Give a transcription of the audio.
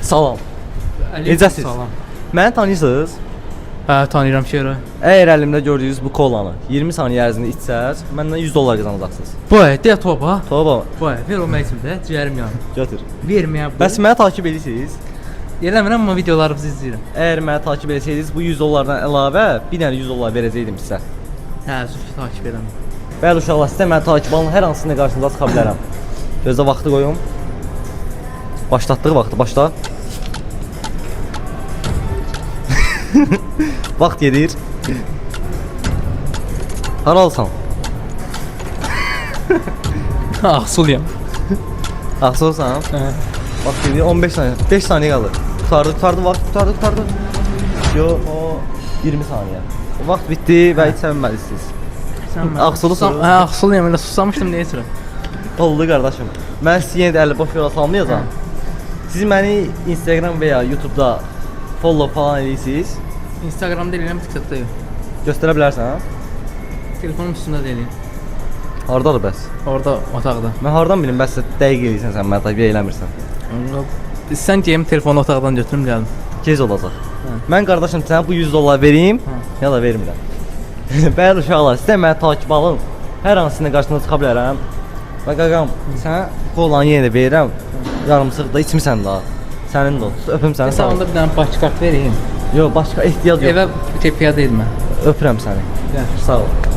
Salam. Necəsiz? Salam. Məni tanıyırsınız? Hə, tanıyıram Şeiro. Əgər əlimdə gördüyünüz bu kolanı 20 saniyə ərzində içsəz, məndən $100 qazanacaqsınız. Bu de topa. Toba, Bu ver o məclisdə ciyərim yanır. götür. Verməyə bu. Bəs məni takib edirsiniz? Eləmirəm amma videolarımızı izləyirəm. Əgər məni takib etsəydiniz, bu $100-dan əlavə bir dənə $100 verəcəydim sizə. Hə, züf takip edirəm. Bəli uşaqlar, sizə mən takib alın, hər hansında qarşınıza çıxa bilərəm. Gözlə vaxtı qoyum. Başlatdıq vaxtı, başla. Vaxt gedir. Haralsan? Axsuluyam. Axsolsan? Hə. Vaxt gedir, 15 saniyə. 5 saniyə qalır. Qutardı vaxt, qutardı. Yo, o 20 saniyə. Vaxt bitdi və heç sevməlisiniz. Axsulusan? Hə, axsuluyam. Elə susamışdım, nə etirəm? Oldu qardaşım. Mən sizi yenə də 50 boş yola salmayacağam. Siz məni Instagram və ya YouTube'da follow falan edirsiniz. Instagramda eləyirəm, TikTokda yox. Göstərə bilərsən, ha? Telefonum üstündə də eləyirəm. Hardadır bəs? Orada, otaqda. Mən hardan bilim, bəs dəqiq eləyirsən sən, mənə təbii eləmirsən. Sən deyim, telefonu otaqdan götürüm, gəldim. Gec olacaq. Hə. Mən qardaşım sənə bu $100 vereyim, ya da vermirəm. Bəli uşaqlar, sizə məni takib alın. Hər hansında qarşınıza çıxa bilərəm. Və qaqam, sənə kolanı yenə də verirəm. Yarımsıqda içmisən daha. Sənin də olsun. Öpüm səni. Sən onda bir dənə baş kart vereyim. Yox, başqa ehtiyac yox. Evə piyada edmə. Öpürəm səni. Gəl. Sağ ol.